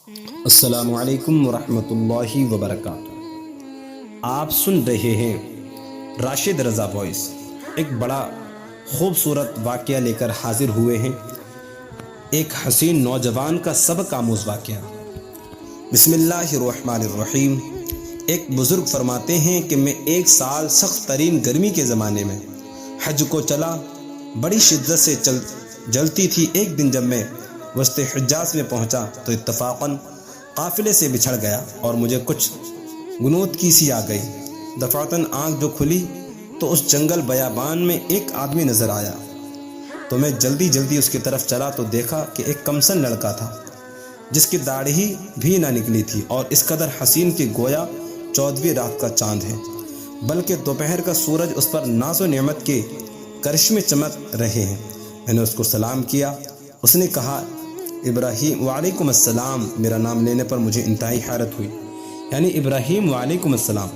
السلام علیکم ورحمۃ اللہ وبرکاتہ۔ آپ سن رہے ہیں راشد رضا وائس۔ ایک بڑا خوبصورت واقعہ لے کر حاضر ہوئے ہیں، ایک حسین نوجوان کا سبق آموز واقعہ۔ بسم اللہ الرحمن الرحیم۔ ایک بزرگ فرماتے ہیں کہ میں ایک سال سخت ترین گرمی کے زمانے میں حج کو چلا، بڑی شدت سے جلتی تھی۔ ایک دن جب میں وسط حجاز میں پہنچا تو اتفاقاً قافلے سے بچھڑ گیا اور مجھے کچھ گنوت کی سی آ گئی۔ دفعتاً آنکھ جو کھلی تو اس جنگل بیابان میں ایک آدمی نظر آیا، تو میں جلدی اس کی طرف چلا تو دیکھا کہ ایک کمسن لڑکا تھا جس کی داڑھی بھی نہ نکلی تھی اور اس قدر حسین کہ گویا 14ویں رات کا چاند ہے، بلکہ دوپہر کا سورج اس پر ناز و نعمت کے کرشمے چمک رہے ہیں۔ میں نے اس کو سلام کیا۔ اس نے کہا ابراہیم، وعلیکم السلام۔ میرا نام لینے پر مجھے انتہائی حیرت ہوئی، یعنی ابراہیم وعلیکم السلام۔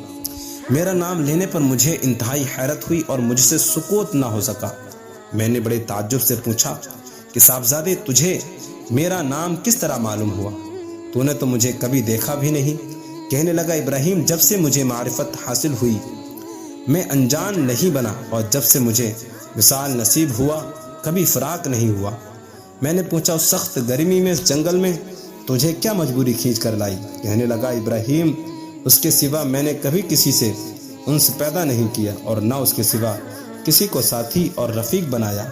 میرا نام لینے پر مجھے انتہائی حیرت ہوئی اور مجھ سے سکوت نہ ہو سکا۔ میں نے بڑے تعجب سے پوچھا کہ صاحبزادے، تجھے میرا نام کس طرح معلوم ہوا؟ تو نے تو مجھے کبھی دیکھا بھی نہیں۔ کہنے لگا ابراہیم، جب سے مجھے معرفت حاصل ہوئی میں انجان نہیں بنا، اور جب سے مجھے وصال نصیب ہوا کبھی فراق نہیں ہوا۔ میں نے پوچھا اس سخت گرمی میں، اس جنگل میں تجھے کیا مجبوری کھینچ کر لائی؟ کہنے لگا ابراہیم، اس کے سوا میں نے کبھی کسی سے انس پیدا نہیں کیا اور نہ اس کے سوا کسی کو ساتھی اور رفیق بنایا۔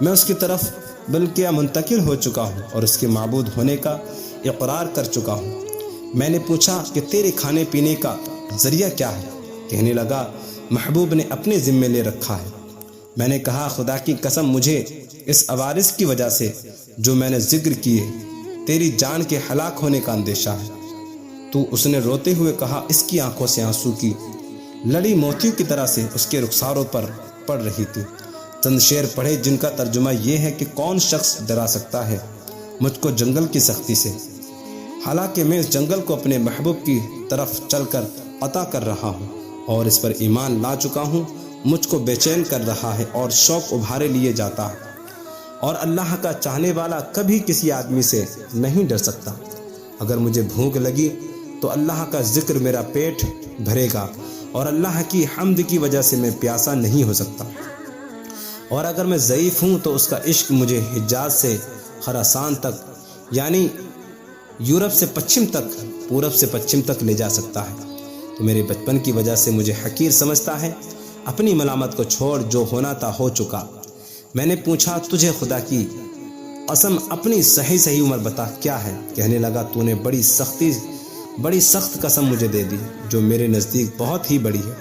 میں اس کی طرف بلکہ منتقل ہو چکا ہوں اور اس کے معبود ہونے کا اقرار کر چکا ہوں۔ میں نے پوچھا کہ تیرے کھانے پینے کا ذریعہ کیا ہے؟ کہنے لگا محبوب نے اپنے ذمے لے رکھا ہے۔ میں نے کہا خدا کی قسم، مجھے اس عوارض کی وجہ سے جو میں نے ذکر کیے تیری جان کے ہلاک ہونے کا اندیشہ ہے۔ تو اس نے روتے ہوئے کہا، اس کی آنکھوں سے آنسو کی لڑی موتیوں کی طرح سے اس کے رخساروں پر پڑ رہی تھی۔ چند شعر پڑھے جن کا ترجمہ یہ ہے کہ کون شخص ڈرا سکتا ہے مجھ کو جنگل کی سختی سے، حالانکہ میں اس جنگل کو اپنے محبوب کی طرف چل کر قطع کر رہا ہوں اور اس پر ایمان لا چکا ہوں۔ مجھ کو بے چین کر رہا ہے اور شوق ابھارے لیے جاتا ہے، اور اللہ کا چاہنے والا کبھی کسی آدمی سے نہیں ڈر سکتا۔ اگر مجھے بھوک لگی تو اللہ کا ذکر میرا پیٹ بھرے گا اور اللہ کی حمد کی وجہ سے میں پیاسا نہیں ہو سکتا، اور اگر میں ضعیف ہوں تو اس کا عشق مجھے حجاز سے خراسان تک، یعنی یورپ سے پچھم تک، پورب سے پچھم تک لے جا سکتا ہے۔ تو میرے بچپن کی وجہ سے مجھے حقیر سمجھتا ہے۔ اپنی ملامت کو چھوڑ، جو ہونا تھا ہو چکا۔ میں نے پوچھا تجھے خدا کی قسم اپنی صحیح عمر بتا کیا ہے؟ کہنے لگا تو نے بڑی سخت قسم مجھے دے دی جو میرے نزدیک بہت ہی بڑی ہے۔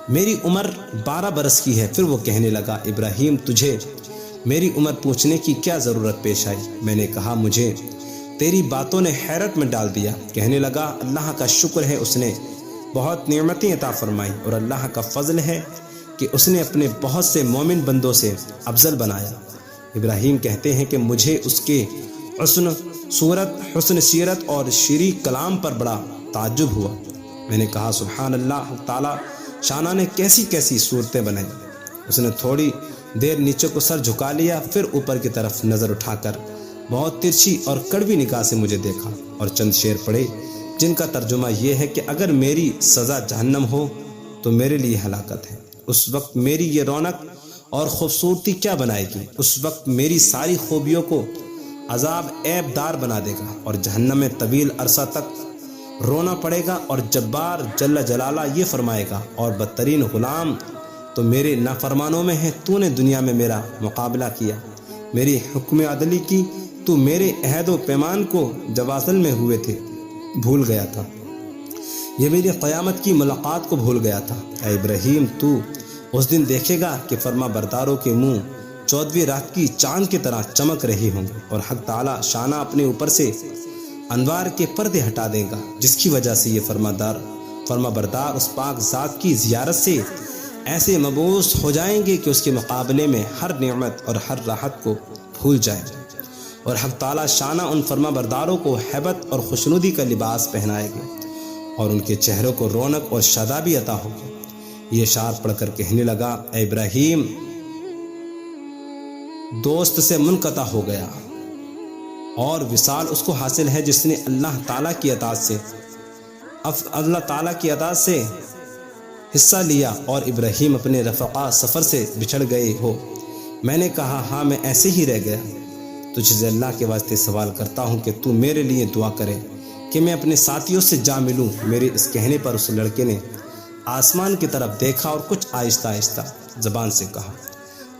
میری عمر 12 برس کی ہے۔ پھر وہ کہنے لگا ابراہیم، تجھے میری عمر پوچھنے کی کیا ضرورت پیش آئی؟ میں نے کہا مجھے تیری باتوں نے حیرت میں ڈال دیا۔ کہنے لگا اللہ کا شکر ہے، اس نے بہت نعمتیں عطا فرمائی، اور اللہ کا فضل ہے کہ اس نے اپنے بہت سے مومن بندوں سے افضل بنایا۔ ابراہیم کہتے ہیں کہ مجھے اس کے حسن صورت، حسن سیرت اور شیریں کلام پر بڑا تعجب ہوا۔ میں نے کہا سبحان اللہ، تعالیٰ شانہ نے کیسی کیسی صورتیں بنائی۔ اس نے تھوڑی دیر نیچے کو سر جھکا لیا، پھر اوپر کی طرف نظر اٹھا کر بہت ترچھی اور کڑوی نگاہ سے مجھے دیکھا اور چند شعر پڑھے جن کا ترجمہ یہ ہے کہ اگر میری سزا جہنم ہو تو میرے لیے ہلاکت ہے، اس وقت میری یہ رونق اور خوبصورتی کیا بنائے گی؟ اس وقت میری ساری خوبیوں کو عذاب عیب دار بنا دے گا اور جہنم میں طویل عرصہ تک رونا پڑے گا، اور جبار جل جلالہ یہ فرمائے گا، اور بدترین غلام تو میرے نافرمانوں میں ہے۔ تو نے دنیا میں میرا مقابلہ کیا، میری حکم عدلی کی، تو میرے عہد و پیمان کو جوازل میں ہوئے تھے بھول گیا تھا، یہ میری قیامت کی ملاقات کو بھول گیا تھا۔ اے ابراہیم، تو اس دن دیکھے گا کہ فرما برداروں کے منہ 14ویں رات کی چاند کی طرح چمک رہی ہوں گے، اور حق تعالی شانہ اپنے اوپر سے انوار کے پردے ہٹا دے گا، جس کی وجہ سے یہ فرما بردار اس پاک ذات کی زیارت سے ایسے مبعوث ہو جائیں گے کہ اس کے مقابلے میں ہر نعمت اور ہر راحت کو بھول جائیں گے، اور حق تعالی شانہ ان فرما برداروں کو ہیبت اور خوشنودی کا لباس پہنائے گے، اور ان کے چہروں کو رونق اور شادابی عطا ہوگی۔ یہ اشعار پڑھ کر کہنے لگا، اے ابراہیم، دوست سے منقطع ہو گیا، اور وصال اس کو حاصل ہے جس نے اللہ تعالیٰ کی اطاعت سے حصہ لیا اور ابراہیم اپنے رفقا سفر سے بچھڑ گئے ہو۔ میں نے کہا ہاں میں ایسے ہی رہ گیا۔ تجھ سے اللہ کے واسطے سوال کرتا ہوں کہ تو میرے لیے دعا کرے کہ میں اپنے ساتھیوں سے جا ملوں۔ میرے اس کہنے پر اس لڑکے نے آسمان کی طرف دیکھا اور کچھ آہستہ آہستہ زبان سے کہا۔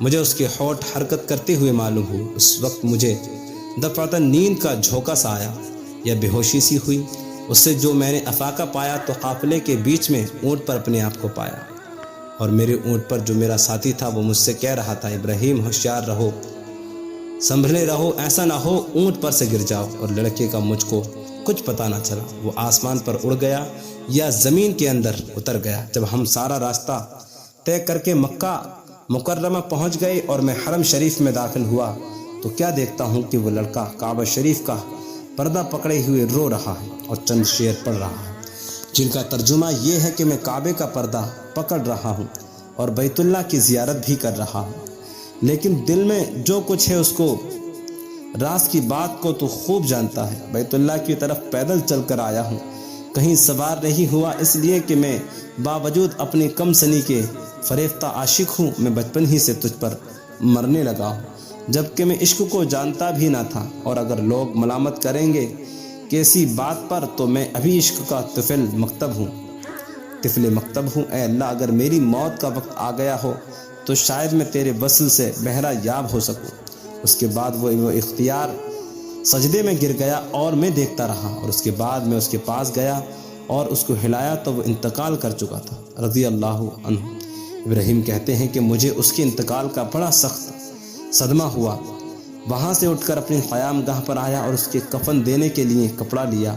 مجھے اس کے ہونٹ حرکت کرتے ہوئے معلوم ہوئی۔ اس وقت مجھے دفعتاً نیند کا جھونکا سا آیا یا بے ہوشی سی ہوئی۔ اس سے جو میں نے افاقہ پایا تو قافلے کے بیچ میں اونٹ پر اپنے آپ کو پایا، اور میرے اونٹ پر جو میرا ساتھی تھا وہ مجھ سے کہہ رہا تھا ابراہیم ہوشیار رہو، سنبھلے رہو، ایسا نہ ہو اونٹ پر سے گر جاؤ۔ اور لڑکے کا مجھ کو کچھ پتہ نہ چلا، وہ آسمان پر اڑ گیا یا زمین کے اندر اتر گیا۔ جب ہم سارا راستہ طے کر کے مکہ مکرمہ پہنچ گئے اور میں حرم شریف میں داخل ہوا تو کیا دیکھتا ہوں کہ وہ لڑکا کعبہ شریف کا پردہ پکڑے ہوئے رو رہا ہے اور چند شعر پڑھ رہا ہے جن کا ترجمہ یہ ہے کہ میں کعبے کا پردہ پکڑ رہا ہوں اور بیت اللہ کی زیارت بھی کر رہا ہوں، لیکن دل میں جو کچھ ہے اس کو راز کی بات کو تو خوب جانتا ہے۔ بیت اللہ کی طرف پیدل چل کر آیا ہوں، کہیں سوار نہیں ہوا، اس لیے کہ میں باوجود اپنی کم سنی کے فریفتہ عاشق ہوں۔ میں بچپن ہی سے تجھ پر مرنے لگا ہوں، جبکہ میں عشق کو جانتا بھی نہ تھا، اور اگر لوگ ملامت کریں گے کیسی بات پر تو میں ابھی عشق کا طفل مکتب ہوں۔ اے اللہ، اگر میری موت کا وقت آ گیا ہو تو شاید میں تیرے وصل سے بہرہ یاب ہو سکوں۔ اس کے بعد وہ اختیار سجدے میں گر گیا اور میں دیکھتا رہا، اور اس کے بعد میں اس کے پاس گیا اور اس کو ہلایا تو وہ انتقال کر چکا تھا، رضی اللہ عنہ۔ ابراہیم کہتے ہیں کہ مجھے اس کے انتقال کا بڑا سخت صدمہ ہوا۔ وہاں سے اٹھ کر اپنی قیام گاہ پر آیا اور اس کے کفن دینے کے لیے کپڑا لیا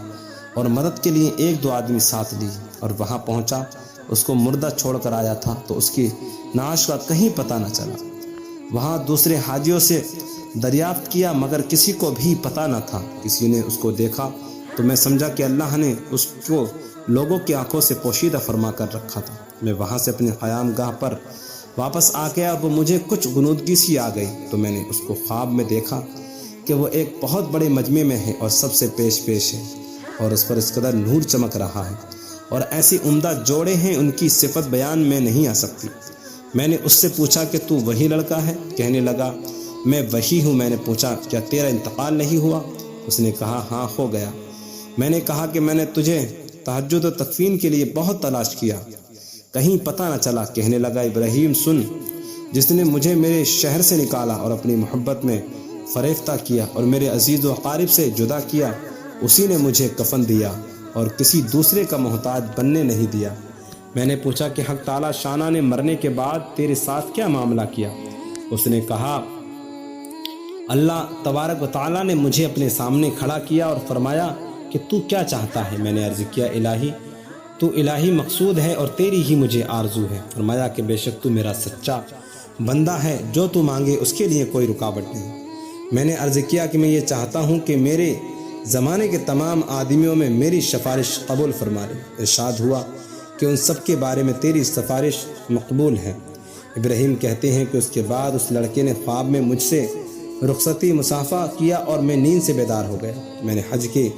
اور مدد کے لیے ایک دو آدمی ساتھ لی، اور وہاں پہنچا اس کو مردہ چھوڑ کر آیا تھا تو اس کی نعش کا کہیں پتہ نہ چلا۔ وہاں دوسرے حاجیوں سے دریافت کیا مگر کسی کو بھی پتہ نہ تھا۔ کسی نے اس کو دیکھا تو میں سمجھا کہ اللہ نے اس کو لوگوں کی آنکھوں سے پوشیدہ فرما کر رکھا تھا۔ میں وہاں سے اپنے قیام گاہ پر واپس آ گیا، وہ مجھے کچھ غنودگی سی آ گئی تو میں نے اس کو خواب میں دیکھا کہ وہ ایک بہت بڑے مجمع میں ہے اور سب سے پیش ہے، اور اس پر اس قدر نور چمک رہا ہے اور ایسی عمدہ جوڑے ہیں ان کی صفت بیان میں نہیں آ سکتی۔ میں نے اس سے پوچھا کہ تو وہی لڑکا ہے؟ کہنے لگا میں وہی ہوں۔ میں نے پوچھا کیا تیرا انتقال نہیں ہوا؟ اس نے کہا ہاں ہو گیا۔ میں نے کہا کہ میں نے تجھے تہجد و تکفین کے لیے بہت تلاش کیا، کہیں پتہ نہ چلا۔ کہنے لگا ابراہیم سن، جس نے مجھے میرے شہر سے نکالا اور اپنی محبت میں فریفتہ کیا اور میرے عزیز و اقارب سے جدا کیا، اسی نے مجھے کفن دیا اور کسی دوسرے کا محتاج بننے نہیں دیا۔ میں نے پوچھا کہ حق تعالی شانہ نے مرنے کے بعد تیرے ساتھ کیا معاملہ کیا؟ اس نے کہا اللہ تبارک و تعالی نے مجھے اپنے سامنے کھڑا کیا اور فرمایا کہ تو کیا چاہتا ہے؟ میں نے عرض کیا الہی تو الہی مقصود ہے اور تیری ہی مجھے آرزو ہے۔ فرمایا کہ بے شک تو میرا سچا بندہ ہے، جو تو مانگے اس کے لیے کوئی رکاوٹ نہیں۔ میں نے عرض کیا کہ میں یہ چاہتا ہوں کہ میرے زمانے کے تمام آدمیوں میں میری سفارش قبول فرما لے۔ ارشاد ہوا کہ ان سب کے بارے میں تیری سفارش مقبول ہے۔ ابراہیم کہتے ہیں کہ اس کے بعد اس لڑکے نے خواب میں مجھ سے رخصتی مصافحہ کیا اور میں نیند سے بیدار ہو گیا۔ میں نے حج کے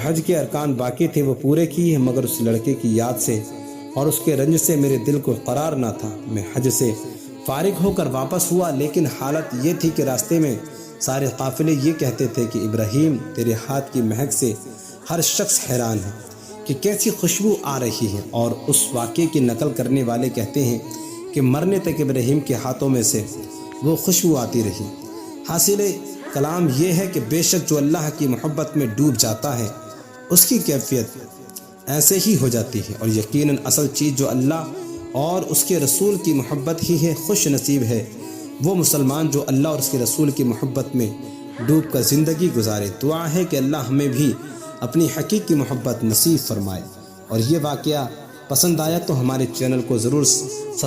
حج کے ارکان باقی تھے وہ پورے کیے، مگر اس لڑکے کی یاد سے اور اس کے رنج سے میرے دل کو قرار نہ تھا۔ میں حج سے فارغ ہو کر واپس ہوا، لیکن حالت یہ تھی کہ راستے میں سارے قافلے یہ کہتے تھے کہ ابراہیم تیرے ہاتھ کی مہک سے ہر شخص حیران ہے کہ کیسی خوشبو آ رہی ہے، اور اس واقعے کی نقل کرنے والے کہتے ہیں کہ مرنے تک ابراہیم کے ہاتھوں میں سے وہ خوشبو آتی رہی۔ حاصل کلام یہ ہے کہ بے شک جو اللہ کی محبت میں ڈوب جاتا ہے اس کی کیفیت ایسے ہی ہو جاتی ہے، اور یقیناً اصل چیز جو اللہ اور اس کے رسول کی محبت ہی ہے۔ خوش نصیب ہے وہ مسلمان جو اللہ اور اس کے رسول کی محبت میں ڈوب کر زندگی گزارے۔ دعا ہے کہ اللہ ہمیں بھی اپنی حقیقی محبت نصیب فرمائے، اور یہ واقعہ پسند آیا تو ہمارے چینل کو ضرور سبسکرائب